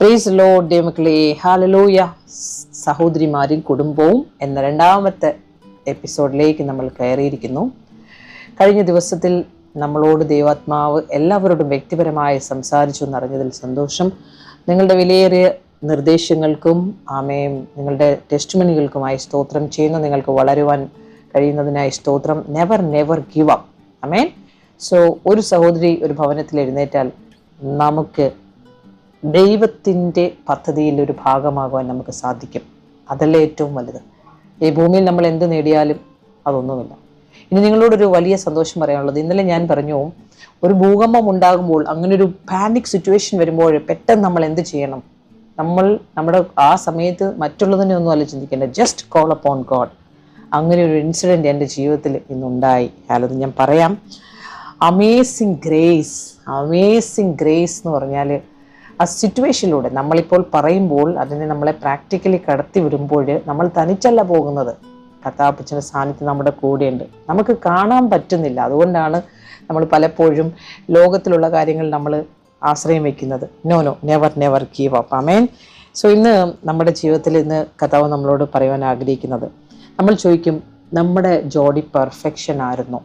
Praise Lord ദൈവ മക്കളെ, hallelujah. സഹോദരിമാരും കുടുംബവും എന്ന രണ്ടാമത്തെ എപ്പിസോഡിലേക്ക് നമ്മൾ കയറിയിരിക്കുന്നു. കഴിഞ്ഞ ദിവസത്തിൽ നമ്മളോട് ദൈവാത്മാവ് എല്ലാവരോടും വ്യക്തിപരമായി സംസാരിച്ചു എന്നറിഞ്ഞതിൽ സന്തോഷം. നിങ്ങളുടെ വിലയേറിയ നിർദ്ദേശങ്ങൾക്കും ആമേൻ, നിങ്ങളുടെ ടെസ്റ്റിമണികൾക്കുമായി സ്തോത്രം ചെയ്യുന്നു. നിങ്ങൾക്ക് വളരുവാൻ കഴിയുന്നതിനായി സ്തോത്രം. Never give up. ആമേൻ. സോ ഒരു സഹോദരി ഒരു ഭവനത്തിൽ എഴുന്നേറ്റാൽ നമുക്ക് ദൈവത്തിൻ്റെ പദ്ധതിയിൽ ഒരു ഭാഗമാകുവാൻ നമുക്ക് സാധിക്കും. അതല്ലേ ഏറ്റവും വലുത്. ഈ ഭൂമിയിൽ നമ്മൾ എന്ത് നേടിയാലും അതൊന്നുമില്ല. ഇനി നിങ്ങളോടൊരു വലിയ സന്തോഷം പറയാനുള്ളത്, ഇന്നലെ ഞാൻ പറഞ്ഞു, ഒരു ഭൂകമ്പം ഉണ്ടാകുമ്പോൾ, അങ്ങനെ ഒരു പാനിക് സിറ്റുവേഷൻ വരുമ്പോൾ പെട്ടെന്ന് നമ്മൾ എന്ത് ചെയ്യണം? നമ്മുടെ ആ സമയത്ത് മറ്റുള്ളതിനെ ഒന്നും അല്ല ചിന്തിക്കേണ്ടത്. Just call upon God. അങ്ങനെ ഒരു ഇൻസിഡൻറ്റ് എൻ്റെ ജീവിതത്തിൽ ഇന്നുണ്ടായി. അത് ഞാൻ പറയാം. അമേസിങ് ഗ്രേസ് എന്ന് പറഞ്ഞാൽ ആ സിറ്റുവേഷനിലൂടെ നമ്മളിപ്പോൾ പറയുമ്പോൾ അതിനെ നമ്മളെ പ്രാക്ടിക്കലി കടത്തി വിടുമ്പോൾ നമ്മൾ തനിച്ചല്ല പോകുന്നത്. കർത്താവിന്റെ സാന്നിധ്യം നമ്മുടെ കൂടെയുണ്ട്. നമുക്ക് കാണാൻ പറ്റുന്നില്ല. അതുകൊണ്ടാണ് നമ്മൾ പലപ്പോഴും ലോകത്തിലുള്ള കാര്യങ്ങൾ നമ്മൾ ആശ്രയം വയ്ക്കുന്നത്. Never give up. ആമേൻ. സോ ഇന്ന് നമ്മുടെ ജീവിതത്തിൽ ഇന്ന് കർത്താവ് നമ്മളോട് പറയുവാൻ ആഗ്രഹിക്കുന്നത്, നമ്മൾ ചോദിക്കും, നമ്മുടെ ജോഡി പെർഫെക്ഷൻ ആയിരുന്നോ?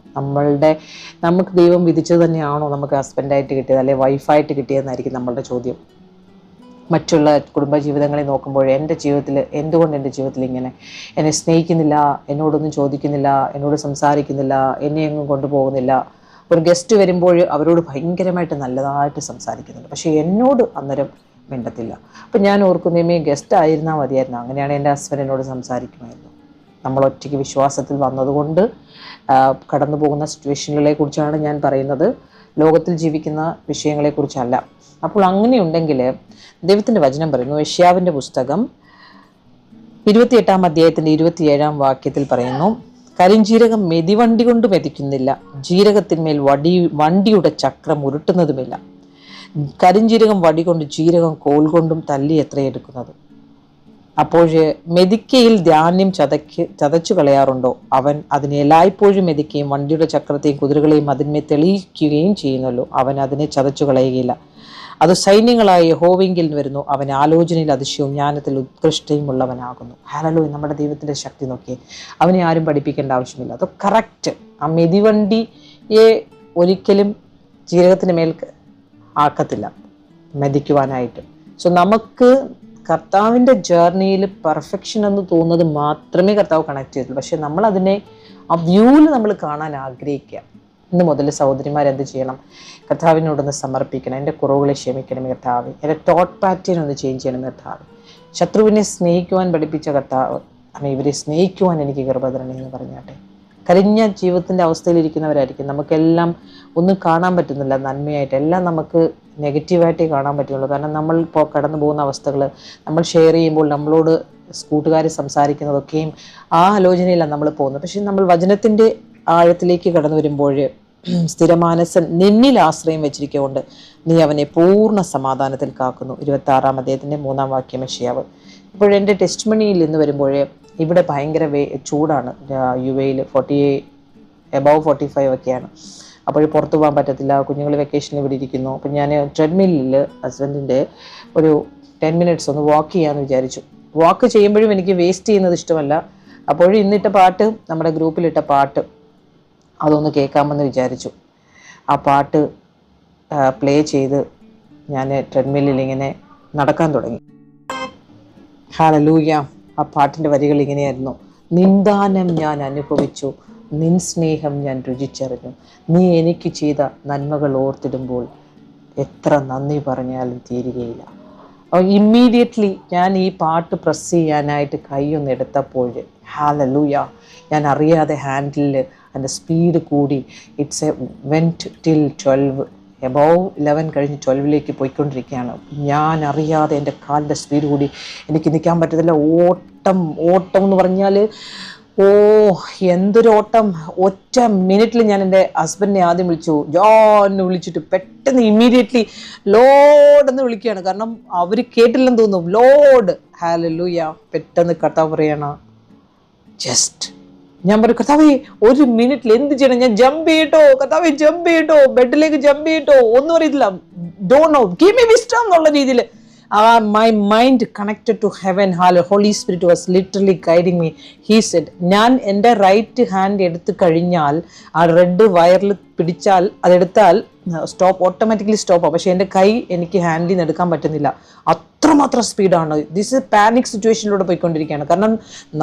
നമുക്ക് ദൈവം വിധിച്ചത് തന്നെയാണോ നമുക്ക് ഹസ്ബൻഡായിട്ട് കിട്ടിയത്, അല്ലെങ്കിൽ വൈഫായിട്ട് കിട്ടിയതെന്നായിരിക്കും നമ്മളുടെ ചോദ്യം. മറ്റുള്ള കുടുംബജീവിതങ്ങളെ നോക്കുമ്പോൾ എന്തുകൊണ്ട് എൻ്റെ ജീവിതത്തിൽ ഇങ്ങനെ എന്നെ സ്നേഹിക്കുന്നില്ല, എന്നോടൊന്നും ചോദിക്കുന്നില്ല, എന്നോട് സംസാരിക്കുന്നില്ല, എന്നെ എങ്ങും കൊണ്ടുപോകുന്നില്ല. ഒരു ഗസ്റ്റ് വരുമ്പോൾ അവരോട് ഭയങ്കരമായിട്ട് നല്ലതായിട്ട് സംസാരിക്കുന്നുണ്ട്, പക്ഷേ എന്നോട് അന്നേരം മിണ്ടത്തില്ല. അപ്പം ഞാൻ ഓർക്കുന്നേ, ഗസ്റ്റ് ആയിരുന്നാൽ മതിയായിരുന്നു. അങ്ങനെയാണ് എൻ്റെ ഹസ്ബൻഡ് എന്നോട് സംസാരിക്കുമായിരുന്നു. നമ്മൾ ഒറ്റയ്ക്ക് വിശ്വാസത്തിൽ വന്നതുകൊണ്ട് കടന്നു പോകുന്ന സിറ്റുവേഷനുകളെ കുറിച്ചാണ് ഞാൻ പറയുന്നത്, ലോകത്തിൽ ജീവിക്കുന്ന വിഷയങ്ങളെക്കുറിച്ചല്ല. അപ്പോൾ അങ്ങനെയുണ്ടെങ്കിൽ ദൈവത്തിൻ്റെ വചനം പറയുന്നു, യെശയ്യാവിൻ്റെ പുസ്തകം 28-ാം അധ്യായത്തിൻ്റെ 27-ാം വാക്യത്തിൽ പറയുന്നു, കരിഞ്ജീരകം മെതിവണ്ടി കൊണ്ട് മെതിക്കുന്നില്ല, ജീരകത്തിന്മേൽ വണ്ടിയുടെ ചക്രം ഉരുട്ടുന്നതുമില്ല. കരിഞ്ജീരകം വടി കൊണ്ട്, ജീരകം കോൽ കൊണ്ടും തല്ലി എത്രയെടുക്കുന്നത്. അപ്പോൾ മെതിക്കയിൽ ധാന്യം ചതച്ചു കളയാറുണ്ടോ? അവൻ അതിനെ എല്ലായ്പ്പോഴും മെതിക്കുകയും വണ്ടിയുടെ ചക്രത്തെയും കുതിരകളെയും അതിന്മേൽ തെളിയിക്കുകയും ചെയ്യുന്നല്ലോ. അവൻ അതിനെ ചതച്ചു കളയുകയില്ല. അത് സൈന്യങ്ങളായ യഹോവയിൽ വരുന്നു. അവൻ ആലോചനയിൽ അതിശയവും ജ്ഞാനത്തിൽ ഉത്കൃഷ്ടയും ഉള്ളവനാകുന്നു. ഹല്ലേലൂയ. നമ്മുടെ ദൈവത്തിൻ്റെ ശക്തി നോക്കിയേ. അവനെ ആരും പഠിപ്പിക്കേണ്ട ആവശ്യമില്ല. അത് കറക്റ്റ്. ആ മെതിവണ്ടിയെ ഒരിക്കലും ജീരകത്തിന് മേൽ ആക്കത്തില്ല മെതിക്കുവാനായിട്ട്. സോ നമുക്ക് കർത്താവിൻ്റെ ജേർണിയിൽ പെർഫെക്ഷൻ എന്ന് തോന്നുന്നത് മാത്രമേ കർത്താവ് കണക്ട് ചെയ്തുള്ളൂ. പക്ഷെ നമ്മളതിനെ ആ വ്യൂവിൽ നമ്മൾ കാണാൻ ആഗ്രഹിക്കുക. ഇന്ന് മുതൽ സഹോദരിമാരെന്ത് ചെയ്യണം? കർത്താവിനോടൊന്ന് സമർപ്പിക്കണം. എൻ്റെ കുറവുകളെ ക്ഷമിക്കണം കർത്താവ്. എൻ്റെ തോട്ട് പാറ്റേൺ ഒന്ന് ചേഞ്ച് ചെയ്യണം കർത്താവ്. ശത്രുവിനെ സ്നേഹിക്കുവാൻ പഠിപ്പിച്ച കർത്താവ്, ഇവരെ സ്നേഹിക്കുവാൻ എനിക്ക് കൃപ തരണേ എന്ന് പറഞ്ഞാട്ടെ. കരിഞ്ഞ ജീവിതത്തിൻ്റെ അവസ്ഥയിലിരിക്കുന്നവരായിരിക്കും. നമുക്കെല്ലാം ഒന്നും കാണാൻ പറ്റുന്നില്ല നന്മയായിട്ട്. എല്ലാം നമുക്ക് നെഗറ്റീവായിട്ടേ കാണാൻ പറ്റുള്ളൂ. കാരണം നമ്മൾ ഇപ്പോൾ കടന്നു പോകുന്ന അവസ്ഥകൾ നമ്മൾ ഷെയർ ചെയ്യുമ്പോൾ, നമ്മളോട് കൂട്ടുകാർ സംസാരിക്കുന്നതൊക്കെയും ആ ആലോചനയിലാണ് നമ്മൾ പോകുന്നത്. പക്ഷെ നമ്മൾ വചനത്തിൻ്റെ ആഴത്തിലേക്ക് കടന്നു വരുമ്പോൾ, സ്ഥിരമാനസൻ നിന്നിൽ ആശ്രയം വെച്ചിരിക്കൊണ്ട് നീ അവനെ പൂർണ്ണ സമാധാനത്തിൽ കാക്കുന്നു. 26-ാം അധ്യായത്തിൻ്റെ 3-ാം വാക്യം യെശയ്യാവ്. ഇപ്പോൾ എൻ്റെ ടെസ്റ്റിമണിയിൽ നിന്ന് വരുമ്പോൾ, ഇവിടെ ഭയങ്കര ചൂടാണ്. UAE 48 above 45 ഒക്കെയാണ്. അപ്പോൾ പുറത്തു പോകാൻ പറ്റത്തില്ല. കുഞ്ഞുങ്ങൾ വെക്കേഷനിൽ ഇവിടെ ഇരിക്കുന്നു. അപ്പം ഞാൻ ട്രെഡ്മില്ലിൽ ഹസ്ബൻഡിൻ്റെ ഒരു 10 minutes ഒന്ന് വാക്ക് ചെയ്യാമെന്ന് വിചാരിച്ചു. വാക്ക് ചെയ്യുമ്പോഴും എനിക്ക് വേസ്റ്റ് ചെയ്യുന്നത് ഇഷ്ടമല്ല. അപ്പോഴും ഇന്നിട്ട പാട്ട്, നമ്മുടെ ഗ്രൂപ്പിലിട്ട പാട്ട്, അതൊന്ന് കേൾക്കാമെന്ന് വിചാരിച്ചു. ആ പാട്ട് പ്ലേ ചെയ്ത് ഞാൻ ട്രെഡ്മില്ലിൽ ഇങ്ങനെ നടക്കാൻ തുടങ്ങി. ഹല്ലേലൂയ. ആ പാട്ടിൻ്റെ വരികൾ ഇങ്ങനെയായിരുന്നു: നിന്ദാനം ഞാൻ അനുഭവിച്ചു, നിൻ സ്നേഹം ഞാൻ രുചിച്ചറിഞ്ഞു, നീ എനിക്ക് ചെയ്ത നന്മകൾ ഓർത്തിടുമ്പോൾ എത്ര നന്ദി പറഞ്ഞാലും തീരുകയില്ല. ഇമ്മീഡിയറ്റ്ലി ഞാൻ ഈ പാട്ട് പ്രസ് ചെയ്യാനായിട്ട് കൈയൊന്ന് എടുത്തപ്പോൾ, ഹല്ലേലൂയ, ഞാൻ അറിയാതെ ഹാൻഡിലിൽ അതിൻ്റെ സ്പീഡ് കൂടി. ഇറ്റ്സ് വെൻറ്റ് ടിൽ 12, എബോവ് 11 കഴിഞ്ഞ് 12ലേക്ക് പോയിക്കൊണ്ടിരിക്കുകയാണ്. ഞാൻ അറിയാതെ എൻ്റെ കാലിൻ്റെ സ്പീഡ് കൂടി. എനിക്ക് നിൽക്കാൻ പറ്റത്തില്ല. ഓട്ടം എന്ന് പറഞ്ഞാൽ എന്തൊരു ഓട്ടം! ഒറ്റ മിനിറ്റിൽ ഞാൻ എൻ്റെ ഹസ്ബൻഡിനെ ആദ്യം വിളിച്ചു, ജോൺ എന്ന് വിളിച്ചിട്ട് പെട്ടെന്ന് ഇമ്മീഡിയറ്റ്ലി ലോഡ് എന്ന് വിളിക്കുകയാണ്. കാരണം അവർ കേട്ടില്ലെന്ന് തോന്നും. ലോഡ്. ഹല്ലേലൂയ. പെട്ടെന്ന് കർത്താവ് പറയണം, ജസ്റ്റ്. ഞാൻ പറയും, കർത്താവേ 1 മിനിറ്റിൽ എന്ത് ചെയ്യണം? ഞാൻ ജമ്പ് ചെയ്യട്ടോ കർത്താവേ, ജമ്പ് ചെയ്യട്ടോ, ബെഡിലേക്ക് ജമ്പ് ചെയ്യട്ടോ, ഒന്നും അറിയത്തില്ല. Don't know, give me wisdom എന്നുള്ള രീതിയിൽ My mind connected to heaven. Holy Spirit was literally guiding me. He said, ഞാൻ എൻ്റെ റൈറ്റ് ഹാൻഡ് എടുത്തു കഴിഞ്ഞാൽ ആ റെഡ് വയറിൽ പിടിച്ചാൽ അതെടുത്താൽ സ്റ്റോപ്പ്, ഓട്ടോമാറ്റിക്കലി സ്റ്റോപ്പാണ്. പക്ഷേ എൻ്റെ കൈ എനിക്ക് ഹാൻഡിൽ നിന്ന് എടുക്കാൻ പറ്റുന്നില്ല, അത്രമാത്രം സ്പീഡാണ്. ദിസ് പാനിക് സിറ്റുവേഷനിലൂടെ പോയിക്കൊണ്ടിരിക്കുകയാണ്. കാരണം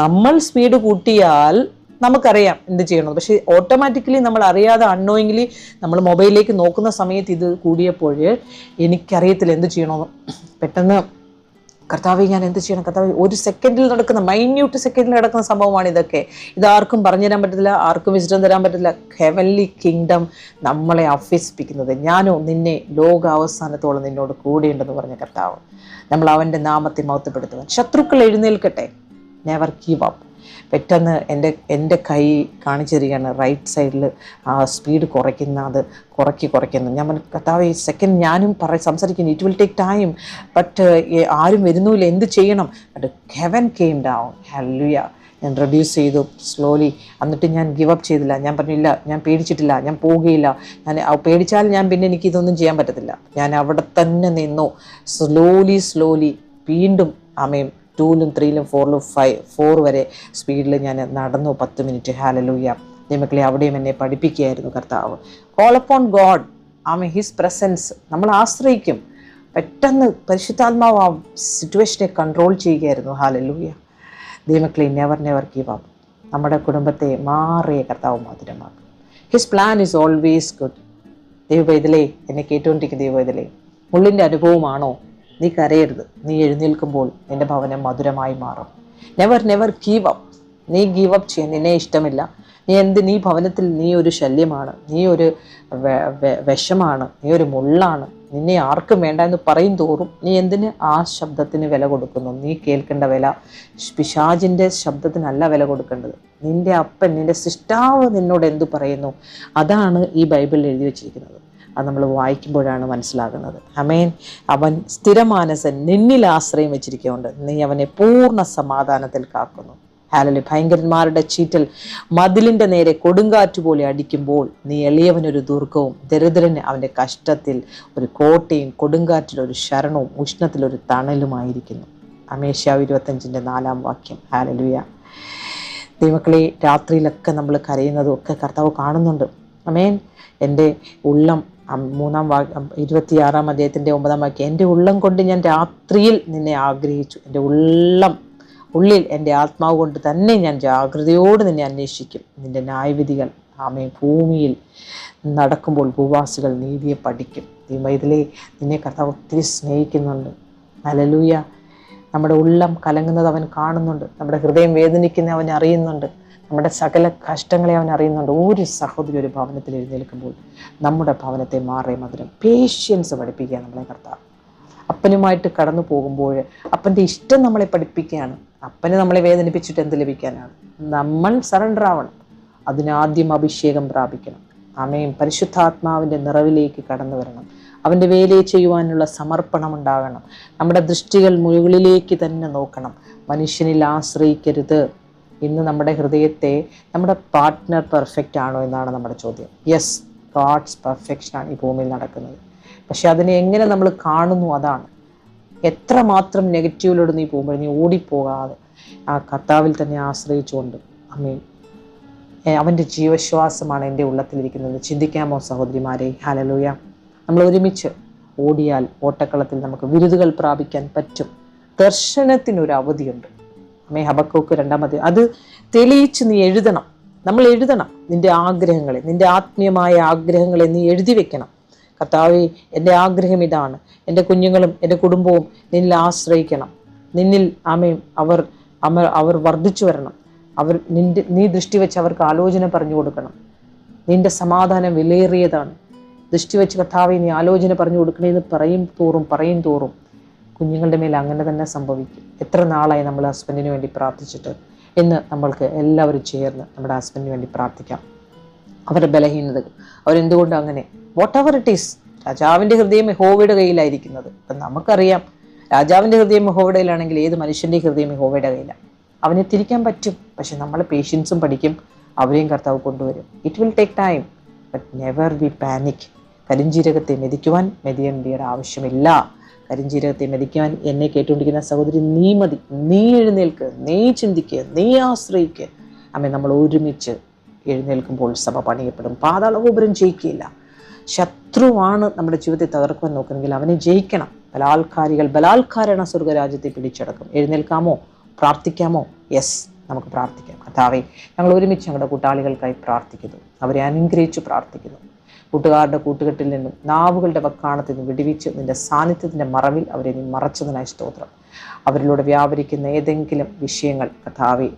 നമ്മൾ സ്പീഡ് കൂട്ടിയാൽ നമുക്കറിയാം എന്ത് ചെയ്യണം, പക്ഷേ ഓട്ടോമാറ്റിക്കലി നമ്മൾ അറിയാതെ അൺനോയിങ്ലി നമ്മൾ മൊബൈലിലേക്ക് നോക്കുന്ന സമയത്ത് ഇത് കൂടിയപ്പോൾ എനിക്കറിയത്തില്ല എന്ത് ചെയ്യണമെന്ന്. പെട്ടെന്ന് കർത്താവേ ഞാൻ എന്ത് ചെയ്യണം, കർത്താവേ ഒരു സെക്കൻഡിൽ നടക്കുന്ന, മൈന്യൂട്ട് സെക്കൻഡിൽ നടക്കുന്ന സംഭവമാണ് ഇതൊക്കെ. ഇതാർക്കും പറഞ്ഞു തരാൻ പറ്റത്തില്ല, ആർക്കും വിസിറ്റം തരാൻ പറ്റില്ല. ഹെവൻലി കിങ്ഡം നമ്മളെ അഭ്യസിപ്പിക്കുന്നത്, ഞാനോ നിന്നെ ലോകാവസാനത്തോളം നിന്നോട് കൂടെയുണ്ടെന്ന് പറഞ്ഞ കർത്താവ്. നമ്മൾ അവൻ്റെ നാമത്തെ മഹത്വപ്പെടുത്തുവാൻ. ശത്രുക്കൾ എഴുന്നേൽക്കട്ടെ, നെവർ ഗീവ് അപ്പ്. പെട്ടെന്ന് എൻ്റെ കൈ കാണിച്ചു തരികയാണ് റൈറ്റ് സൈഡിൽ സ്പീഡ് കുറയ്ക്കുന്നത്, കുറയ്ക്കുന്നു. ഞാൻ കർത്താവ് ഈ സെക്കൻഡ് ഞാനും സംസാരിക്കുന്നു, it will take time, but ആരും വരുന്നില്ല, എന്ത് ചെയ്യണം? But heaven came down. Hallelujah. ഞാൻ റെഡ്യൂസ് ചെയ്തു സ്ലോലി. എന്നിട്ട് ഞാൻ ഗിവ് അപ്പ് ചെയ്തില്ല. ഞാൻ പറഞ്ഞില്ല, ഞാൻ പേടിച്ചിട്ടില്ല, ഞാൻ പോവുകയില്ല. ഞാൻ പേടിച്ചാൽ ഞാൻ പിന്നെ എനിക്ക് ഇതൊന്നും ചെയ്യാൻ പറ്റത്തില്ല. ഞാൻ അവിടെ തന്നെ നിന്നു. സ്ലോലി വീണ്ടും ആമേൻ 2-ലും 3-ലും 4-ലും 4 വരെ സ്പീഡിൽ ഞാൻ നടന്നു 10 മിനിറ്റ്. ഹല്ലേലൂയ. ദൈവമക്കളെ, അവിടെയും എന്നെ പഠിപ്പിക്കുകയായിരുന്നു കർത്താവ്. കോൾ അപ്പോൺ ഗോഡ്, ആമേൻ, ഹിസ് പ്രസൻസ് നമ്മൾ ആശ്രയിക്കും. പെട്ടെന്ന് പരിശുദ്ധാത്മാവ് ആ സിറ്റുവേഷനെ കൺട്രോൾ ചെയ്യുകയായിരുന്നു. ഹല്ലേലൂയ. ദൈവമക്കളെ, നെവർ ഗീവ് അപ്പ്. നമ്മുടെ കുടുംബത്തെ മാറിയ കർത്താവ് മധുരമാക്കും. His plan is always good. ദൈവവേദലേ, എന്നെ കേട്ടുകൊണ്ടിരിക്കുന്ന ദൈവവേദലേ, മുള്ളിൻ്റെ അനുഭവമാണോ? നീ കരയരുത്. നീ എഴുന്നേൽക്കുമ്പോൾ നിന്റെ ഭവനം മധുരമായി മാറും. Never give up. നീ ഗീവ് അപ്പ് ചെയ്യാൻ നിന്നെ ഇഷ്ടമില്ല. നീ ഭവനത്തിൽ നീ ഒരു ശല്യമാണ്, നീ ഒരു വിഷമാണ്, നീ ഒരു മുള്ളാണ്, നിന്നെ ആർക്കും വേണ്ട എന്ന് പറയും തോറും നീ എന്തിന് ആ ശബ്ദത്തിന് വില കൊടുക്കുന്നു? നീ കേൾക്കേണ്ട വില പിശാചിൻ്റെ ശബ്ദത്തിനല്ല വില കൊടുക്കേണ്ടത്. നിന്റെ അപ്പൻ, നിന്റെ സിസ്റ്റാവ് നിന്നോട് എന്തു പറയുന്നു, അതാണ് ഈ ബൈബിളിൽ എഴുതി വച്ചിരിക്കുന്നത്. അത് നമ്മൾ വായിക്കുമ്പോഴാണ് മനസ്സിലാകുന്നത്. ആമേൻ. അവൻ സ്ഥിരമാനസൻ, നിന്നിൽ ആശ്രയം വെച്ചിരിക്കുന്നുണ്ട്, നീ അവനെ പൂർണ്ണ സമാധാനത്തിൽ കാക്കുന്നു. ഹല്ലേലൂയ. ഭയങ്കരന്മാരുടെ ചീറ്റൽ മതിലിൻ്റെ നേരെ കൊടുങ്കാറ്റ് പോലെ അടിക്കുമ്പോൾ നീ എളിയവനൊരു ദുർഗവും ദരിദ്രന് അവൻ്റെ കഷ്ടത്തിൽ ഒരു കോട്ടയും കൊടുങ്കാറ്റിലൊരു ശരണവും ഉഷ്ണത്തിലൊരു തണലുമായിരിക്കുന്നു. അമേഷ്യാവ് 25:4 വാക്യം. ഹല്ലേലൂയ. ദൈവമക്കളെ, രാത്രിയിലൊക്കെ നമ്മൾ കരയുന്നതും ഒക്കെ കർത്താവ് കാണുന്നുണ്ട്. ആമേൻ. എൻ്റെ ഉള്ളം 26-ാം അധ്യായത്തിൻ്റെ 9-ാം വാക്യം, എൻ്റെ ഉള്ളം കൊണ്ട് ഞാൻ രാത്രിയിൽ നിന്നെ ആഗ്രഹിച്ചു, എൻ്റെ ഉള്ളിൽ എൻ്റെ ആത്മാവ് കൊണ്ട് തന്നെ ഞാൻ ജാഗ്രതയോട് നിന്നെ അന്വേഷിക്കും. നിൻ്റെ ന്യായവിധികൾ ആമേൻ ഭൂമിയിൽ നടക്കുമ്പോൾ ഭൂവാസികൾ നീതിയെ പഠിക്കും. ഇതിലെ നിന്നെ കർത്താവ് ഒത്തിരി സ്നേഹിക്കുന്നുണ്ട്. ഹല്ലേലൂയ. നമ്മുടെ ഉള്ളം കലങ്ങുന്നത് അവൻ കാണുന്നുണ്ട്, നമ്മുടെ ഹൃദയം വേദനിക്കുന്ന അവൻ അറിയുന്നുണ്ട്, നമ്മുടെ സകല കഷ്ടങ്ങളെ അവൻ അറിയുന്നുണ്ട്. ഒരു സഹോദരി ഒരു ഭവനത്തിൽ എഴുന്നേൽക്കുമ്പോൾ നമ്മുടെ ഭവനത്തെ മാറിയ മധുരം പേഷ്യൻസ് പഠിപ്പിക്കുക നമ്മളെ കർത്താവ്. അപ്പനുമായിട്ട് കടന്നു പോകുമ്പോൾ അപ്പൻ്റെ ഇഷ്ടം നമ്മളെ പഠിപ്പിക്കുകയാണ്. അപ്പന് നമ്മളെ വേദനിപ്പിച്ചിട്ട് എന്ത് ലഭിക്കാനാണ്? നമ്മൾ സറണ്ടർ ആവണം. അതിനാദ്യം അഭിഷേകം പ്രാപിക്കണം. ആമേൻ. പരിശുദ്ധാത്മാവിൻ്റെ നിറവിലേക്ക് കടന്നു വരണം. അവൻ്റെ വേലയെ ചെയ്യുവാനുള്ള സമർപ്പണം ഉണ്ടാകണം. നമ്മുടെ ദൃഷ്ടികൾ മുകളിലേക്ക് തന്നെ നോക്കണം. മനുഷ്യനിൽ ആശ്രയിക്കരുത്. ഇന്ന് നമ്മുടെ ഹൃദയത്തെ, നമ്മുടെ പാർട്ട്ണർ പെർഫെക്റ്റ് ആണോ എന്നാണ് നമ്മുടെ ചോദ്യം. യെസ്, ഗോഡ്സ് പെർഫെക്ഷനാണ് ഈ ഭൂമിയിൽ നടക്കുന്നത്. പക്ഷെ അതിനെ എങ്ങനെ നമ്മൾ കാണുന്നു, അതാണ്. എത്രമാത്രം നെഗറ്റീവിലൂടെ നീ പോകുമ്പോൾ നീ ഓടിപ്പോകാതെ ആ കർത്താവിൽ തന്നെ ആശ്രയിച്ചുകൊണ്ട്, ആമേൻ, അവൻ്റെ ജീവശ്വാസമാണ് എൻ്റെ ഉള്ളത്തിലിരിക്കുന്നത്. ചിന്തിക്കാമോ സഹോദരിമാരെ? ഹല്ലേലൂയ. നമ്മൾ ഒരുമിച്ച് ഓടിയാൽ ഓട്ടക്കളത്തിൽ നമുക്ക് വിരുതുകൾ പ്രാപിക്കാൻ പറ്റും. ദർശനത്തിനൊരു അവധിയുണ്ട്. ഹബക്കൂക്ക് 2-ാം അധ്യായം. അത് തെളിയിച്ച് നീ എഴുതണം. നമ്മൾ എഴുതണം. നിന്റെ ആഗ്രഹങ്ങളെ, നിന്റെ ആത്മീയമായ ആഗ്രഹങ്ങളെ നീ എഴുതി വെക്കണം. കർത്താവേ, എൻ്റെ ആഗ്രഹം ഇതാണ്, എൻ്റെ കുഞ്ഞുങ്ങളും എൻ്റെ കുടുംബവും നിന്നിൽ ആശ്രയിക്കണം. നിന്നിൽ ആമേൻ അവർ വർദ്ധിച്ചു വരണം. നീ ദൃഷ്ടി വെച്ച് അവർക്ക് ആലോചന പറഞ്ഞു കൊടുക്കണം. നിന്റെ സമാധാനം വിലയേറിയതാണ്. ദൃഷ്ടി വെച്ച് കർത്താവേ നീ ആലോചന പറഞ്ഞു കൊടുക്കണേന്ന് പറയും തോറും കുഞ്ഞുങ്ങളുടെ മേൽ അങ്ങനെ തന്നെ സംഭവിക്കും. എത്ര നാളായി നമ്മൾ ഹസ്ബൻഡിന് വേണ്ടി പ്രാർത്ഥിച്ചിട്ട്. എന്ന് നമ്മൾക്ക് എല്ലാവരും ചേർന്ന് നമ്മുടെ ഹസ്ബൻഡിന് വേണ്ടി പ്രാർത്ഥിക്കാം. അവരുടെ ബലഹീനതകൾ, അവരെന്തുകൊണ്ട് അങ്ങനെ, വാട്ട് എവർ ഇറ്റ് ഈസ്. രാജാവിൻ്റെ ഹൃദയം യഹോവയുടെ കയ്യിലായിരിക്കുന്നത്. അപ്പം നമുക്കറിയാം, രാജാവിൻ്റെ ഹൃദയം യഹോവയുടെ കയ്യിലാണെങ്കിൽ ഏത് മനുഷ്യൻ്റെ ഹൃദയം യഹോവയുടെ കയ്യിലാണ്. അവനെ തിരിക്കാൻ പറ്റും. പക്ഷെ നമ്മൾ പേഷ്യൻസും പഠിക്കും. അവരെയും കർത്താവ് കൊണ്ടുവരും. It will take time, but never be panic. കരിഞ്ജീരകത്തെ മെതിക്കുവാൻ മെതിയണ്ടിയുടെ ആവശ്യമില്ല. കരിഞ്ജീരകത്തെ മെതിക്കാൻ എന്നെ കേട്ടുകൊണ്ടിരിക്കുന്ന സഹോദരി, നീ മതി, നീ എഴുന്നേൽക്ക്, നീ ചിന്തിക്കുക, നീ ആശ്രയിക്കുക. ആമേൻ. നമ്മൾ ഒരുമിച്ച് എഴുന്നേൽക്കുമ്പോൾ സഭ പണിയപ്പെടും. പാതാളഗോപുരം ജയിക്കുകയില്ല. ശത്രുവാണ് നമ്മുടെ ജീവിതത്തെ തകർക്കുവാൻ നോക്കുന്നെങ്കിൽ അവനെ ജയിക്കണം. ബലാത്കാരണ സ്വർഗരാജ്യത്തെ പിടിച്ചടക്കും. എഴുന്നേൽക്കാമോ? പ്രാർത്ഥിക്കാമോ? യെസ്, നമുക്ക് പ്രാർത്ഥിക്കാം. കർത്താവേ, ഞങ്ങൾ ഒരുമിച്ച് ഞങ്ങളുടെ കൂട്ടാളികൾക്കായി പ്രാർത്ഥിക്കുന്നു. അവരെ അനുഗ്രഹിച്ച് പ്രാർത്ഥിക്കുന്നു. കൂട്ടുകാരുടെ കൂട്ടുകെട്ടിൽ നിന്നും നാവുകളുടെ വക്കാണത്തിൽ നിന്നും വിടുവിച്ച് നിന്റെ സാന്നിധ്യത്തിൻ്റെ മറവിൽ അവരെ നീ മറച്ചതിനായി സ്തോത്രം. അവരിലൂടെ വ്യാപരിക്കുന്ന ഏതെങ്കിലും വിഷയങ്ങൾ കർത്താവേ,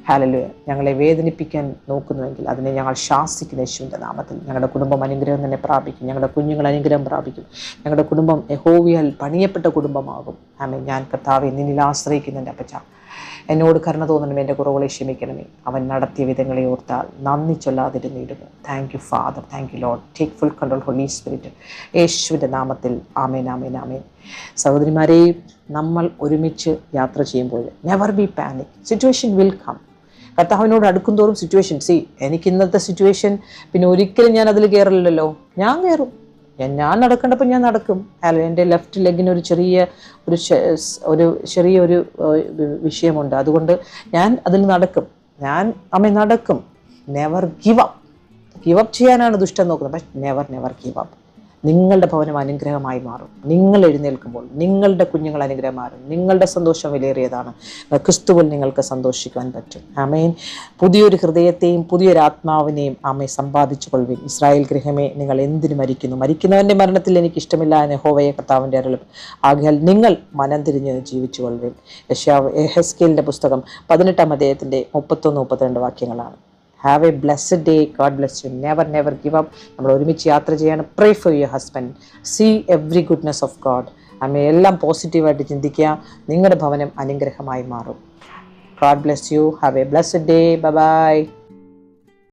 ഹല്ലേലൂയ, ഞങ്ങളെ വേദനിപ്പിക്കാൻ നോക്കുന്നുവെങ്കിൽ അതിനെ ഞങ്ങൾ ശാസിക്കുന്ന യേശുവിൻ്റെ നാമത്തിൽ. ഞങ്ങളുടെ കുടുംബം അനുഗ്രഹം തന്നെ പ്രാപിക്കും. ഞങ്ങളുടെ കുഞ്ഞുങ്ങൾ അനുഗ്രഹം പ്രാപിക്കും. ഞങ്ങളുടെ കുടുംബം യഹോവയാൽ പണിയപ്പെട്ട കുടുംബമാകും. ആമേൻ. ഞാൻ കർത്താവെ നിന്നിൽ ആശ്രയിക്കുന്നുണ്ട് അപ്പച്ച. എന്നോട് കരുണ തോന്നണമേ, എൻ്റെ കുറവുകളെ ക്ഷമിക്കണമേ. അവൻ നടത്തിയ വിധങ്ങളെ ഓർത്താൽ നന്ദി ചൊല്ലാതിരുന്നിടുമോ. Thank you Father, thank you Lord. Take full control Holy Spirit, യേശുവിൻ്റെ നാമത്തിൽ. ആമേൻ, ആമേൻ, ആമേൻ. സഹോദരിമാരെ, നമ്മൾ ഒരുമിച്ച് യാത്ര ചെയ്യുമ്പോൾ never be panic. Situation will come. കർത്താവിനോട് അടുക്കും തോറും സിറ്റുവേഷൻ, എനിക്ക് ഇന്നത്തെ സിറ്റുവേഷൻ പിന്നെ ഒരിക്കലും ഞാൻ അതിൽ കയറില്ലല്ലോ. ഞാൻ കയറും. ഞാൻ നടക്കേണ്ടപ്പോൾ ഞാൻ നടക്കും. എൻ്റെ ലെഫ്റ്റ് ലെഗിന് ഒരു ചെറിയൊരു വിഷയമുണ്ട്. അതുകൊണ്ട് ഞാൻ അതിൽ നടക്കും. നടക്കും. നെവർ ഗിവ് അപ്പ് ചെയ്യാനാണ് ദുഷ്ടൻ നോക്കുന്നത്. പക്ഷെ നെവർ ഗിവ് അപ്പ്. നിങ്ങളുടെ ഭവനം അനുഗ്രഹമായി മാറും. നിങ്ങൾ എഴുന്നേൽക്കുമ്പോൾ നിങ്ങളുടെ കുഞ്ഞുങ്ങൾ അനുഗ്രഹം മാറും. നിങ്ങളുടെ സന്തോഷം വിലയേറിയതാണ്. ക്രിസ്തുവിൽ നിങ്ങൾക്ക് സന്തോഷിക്കുവാൻ പറ്റും. ആമേൻ. പുതിയൊരു ഹൃദയത്തെയും പുതിയൊരു ആത്മാവിനെയും ആമേ സമ്പാദിച്ചു കൊള്ളുവിൻ. ഇസ്രായേൽ ഗൃഹമേ, നിങ്ങൾ എന്തിനു മരിക്കുന്നു? മരിക്കുന്നവൻ്റെ മരണത്തിൽ എനിക്ക് ഇഷ്ടമില്ല എന്ന് യഹോവയെ കർത്താവിൻ്റെ അരുളി. ആകയാൽ നിങ്ങൾ മനം തിരിഞ്ഞ് ജീവിച്ചു കൊള്ളുവിൻ. യെഹെസ്കേലിൻ്റെ പുസ്തകം 18-ാം അധ്യായത്തിൻ്റെ 31-32 വാക്യങ്ങളാണ്. Have a blessed day. God bless you. Never give up. നമ്മൾ ഒരുമിച്ച് യാത്ര ചെയ്യാണ്. Pray for your husband. See every goodness of God. എല്ലാം പോസിറ്റീവായിട്ട് ചിന്തിക്കുക. നിങ്ങളുടെ ഭവനം അനുഗ്രഹമായി മാറും. God bless you. Have a blessed day. Bye bye.